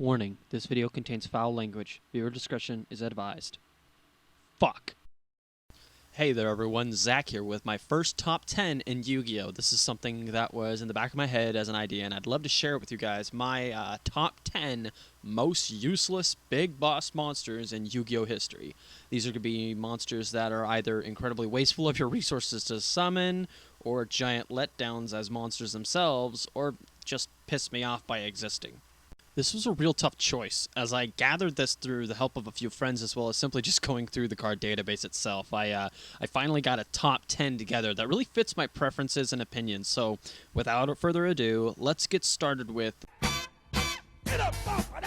Warning, this video contains foul language. Viewer discretion is advised. Fuck. Hey there everyone, Zach here with my first top 10 in Yu-Gi-Oh! This is something that was in the back of my head as an idea, and I'd love to share it with you guys. My top 10 most useless big boss monsters in Yu-Gi-Oh! History. These are going to be monsters that are either incredibly wasteful of your resources to summon, or giant letdowns as monsters themselves, or just piss me off by existing. This was a real tough choice, as I gathered this through the help of a few friends as well as simply just going through the card database itself. I finally got a top 10 together that really fits my preferences and opinions, so without further ado, let's get started with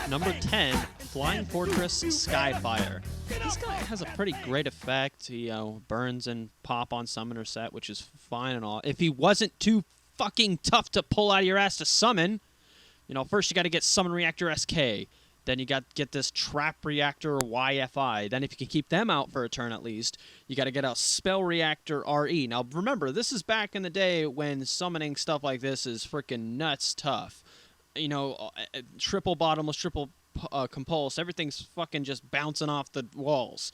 number 10, Flying Fortress Skyfire. This guy has a pretty great effect. He burns and pop on summoner set, which is fine and all. If he wasn't too fucking tough to pull out of your ass to summon. You know, first you got to get Summon Reactor SK, then you got to get this Trap Reactor YFI, then if you can keep them out for a turn at least, you got to get a Spell Reactor RE. Now remember, this is back in the day when summoning stuff like this is freaking nuts tough. You know, triple bottomless, triple compulse, everything's fucking just bouncing off the walls.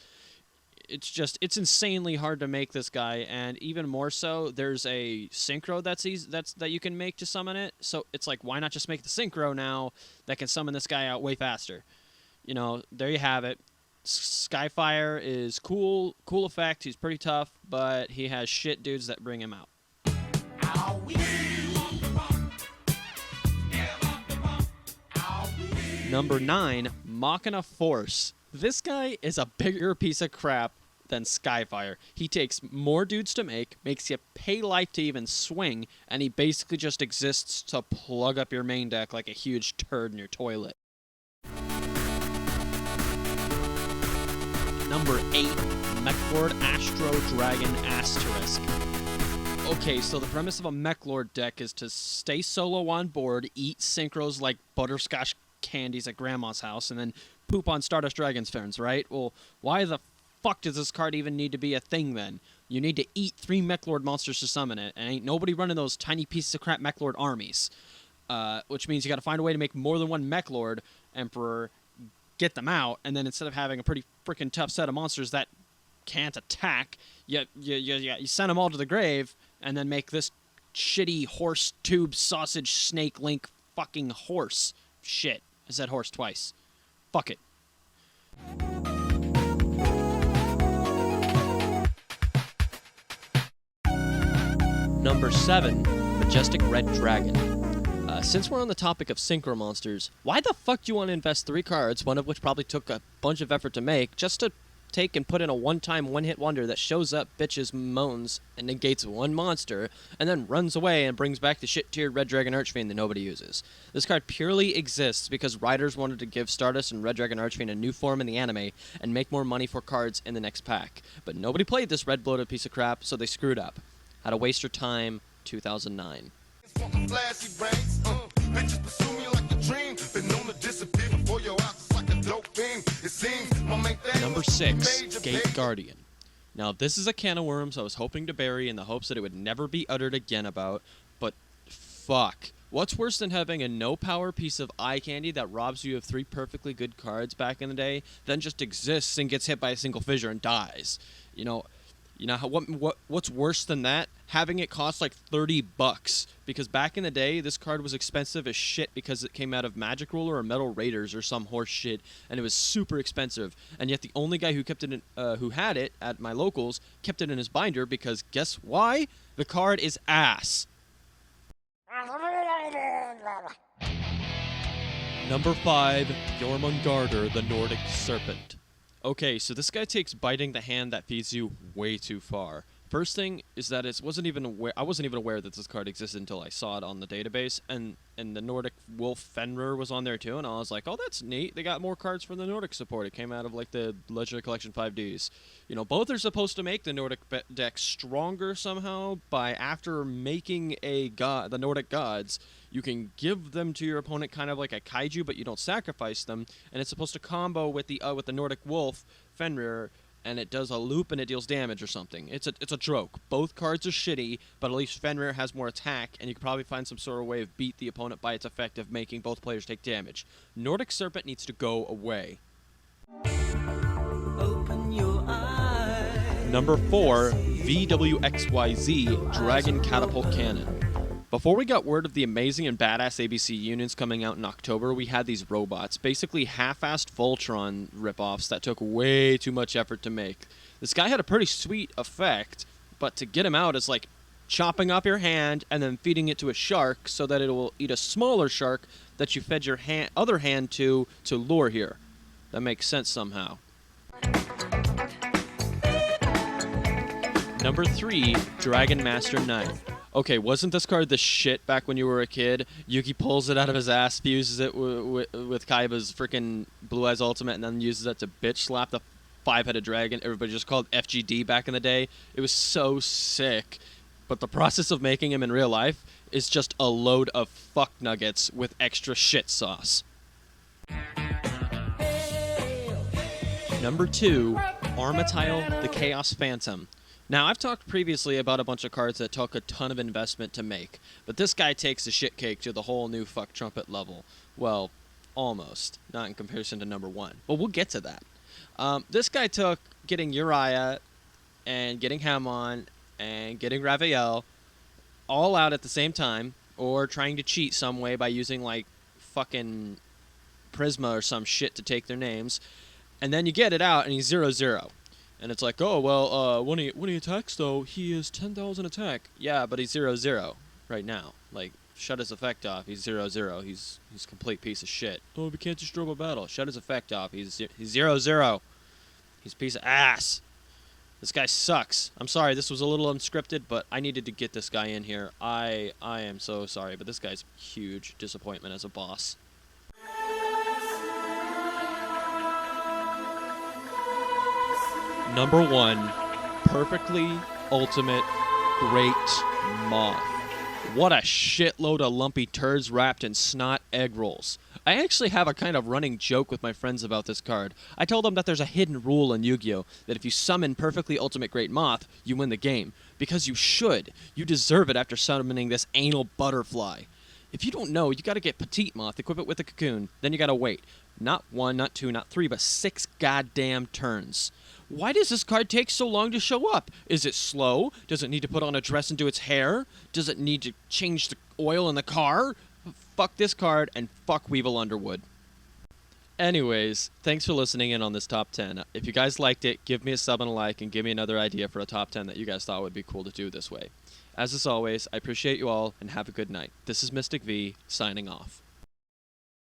It's insanely hard to make this guy, and even more so, there's a synchro that you can make to summon it. So it's like, why not just make the synchro now that can summon this guy out way faster? You know, there you have it. Skyfire is cool effect. He's pretty tough, but he has shit dudes that bring him out. Number 9, Machina Force. This guy is a bigger piece of crap than Skyfire. He takes more dudes to make, makes you pay life to even swing, and he basically just exists to plug up your main deck like a huge turd in your toilet. Number 8, Mechlord Astro Dragon Asterisk. Okay, so the premise of a Mechlord deck is to stay solo on board, eat synchros like butterscotch candies at grandma's house, and then poop on Stardust Dragon's ferns, right? Well, why the fuck does this card even need to be a thing then? You need to eat 3 Mechlord monsters to summon it, and ain't nobody running those tiny pieces of crap Mechlord armies. Which means you gotta find a way to make more than one Mechlord Emperor, get them out, and then instead of having a pretty freaking tough set of monsters that can't attack, you send them all to the grave, and then make this shitty horse tube sausage snake link fucking horse. Shit. I said horse twice. Fuck it. Number 7, Majestic Red Dragon. Since we're on the topic of synchro monsters, why the fuck do you want to invest 3 cards, one of which probably took a bunch of effort to make, just to take and put in a one-time one-hit wonder that shows up, bitches, moans, and negates one monster, and then runs away and brings back the shit-tiered Red Dragon Archfiend that nobody uses? This card purely exists because writers wanted to give Stardust and Red Dragon Archfiend a new form in the anime and make more money for cards in the next pack. But nobody played this red bloated piece of crap, so they screwed up. How to Waste Your Time, 2009. Number 6, Gate Guardian. Now, this is a can of worms I was hoping to bury in the hopes that it would never be uttered again about, but fuck. What's worse than having a no-power piece of eye candy that robs you of 3 perfectly good cards back in the day, then just exists and gets hit by a single fissure and dies? You know what's worse than that? Having it cost like $30, because back in the day this card was expensive as shit because it came out of Magic Ruler or Metal Raiders or some horse shit, and it was super expensive. And yet the only guy who kept it in, who had it at my locals kept it in his binder because guess why? The card is ass. Number 5, Jormungandr, the Nordic Serpent. Okay, so this guy takes biting the hand that feeds you way too far. First thing is that I wasn't even aware that this card existed until I saw it on the database, and the Nordic Wolf Fenrir was on there too, and I was like, oh, that's neat. They got more cards for the Nordic support. It came out of like the Legendary Collection 5Ds. You know, both are supposed to make the Nordic deck stronger somehow by after making the Nordic gods, you can give them to your opponent kind of like a kaiju, but you don't sacrifice them, and it's supposed to combo with the Nordic Wolf Fenrir and it does a loop and it deals damage or something. It's a joke. Both cards are shitty, but at least Fenrir has more attack, and you can probably find some sort of way of beat the opponent by its effect of making both players take damage. Nordic Serpent needs to go away. Open your eyes. Number 4, VWXYZ Dragon Catapult Cannon. Before we got word of the amazing and badass ABC units coming out in October, we had these robots, basically half-assed Voltron ripoffs that took way too much effort to make. This guy had a pretty sweet effect, but to get him out is like chopping off your hand and then feeding it to a shark so that it will eat a smaller shark that you fed your other hand to lure here. That makes sense somehow. Number 3, Dragon Master Knight. Okay, wasn't this card the shit back when you were a kid? Yugi pulls it out of his ass, fuses it with Kaiba's freaking Blue Eyes Ultimate, and then uses that to bitch slap the 5-headed dragon. Everybody just called FGD back in the day. It was so sick. But the process of making him in real life is just a load of fuck nuggets with extra shit sauce. Number 2, Armatile the Chaos Phantom. Now, I've talked previously about a bunch of cards that took a ton of investment to make, but this guy takes the shit cake to the whole new fuck trumpet level. Well, almost. Not in comparison to number 1. But we'll get to that. This guy took getting Uriah and getting Hamon and getting Raphael all out at the same time, or trying to cheat some way by using, like, fucking Prisma or some shit to take their names, and then you get it out and he's 0-0. And it's like, oh, well, when he attacks, though, he is 10,000 attack. Yeah, but he's 0-0 right now. Like, shut his effect off. He's 0-0. He's a complete piece of shit. Oh, we can't destroy my battle. Shut his effect off. He's 0-0. He's a piece of ass. This guy sucks. I'm sorry, this was a little unscripted, but I needed to get this guy in here. I am so sorry, but this guy's a huge disappointment as a boss. Number 1, Perfectly Ultimate Great Moth. What a shitload of lumpy turds wrapped in snot egg rolls. I actually have a kind of running joke with my friends about this card. I told them that there's a hidden rule in Yu-Gi-Oh! That if you summon Perfectly Ultimate Great Moth, you win the game. Because you should. You deserve it after summoning this anal butterfly. If you don't know, you gotta get Petite Moth, equip it with a cocoon, then you gotta wait. Not 1, not 2, not 3, but 6 goddamn turns. Why does this card take so long to show up? Is it slow? Does it need to put on a dress and do its hair? Does it need to change the oil in the car? Fuck this card and fuck Weevil Underwood. Anyways, thanks for listening in on this top 10. If you guys liked it, give me a sub and a like and give me another idea for a top 10 that you guys thought would be cool to do this way. As always, I appreciate you all and have a good night. This is Mystic V, signing off.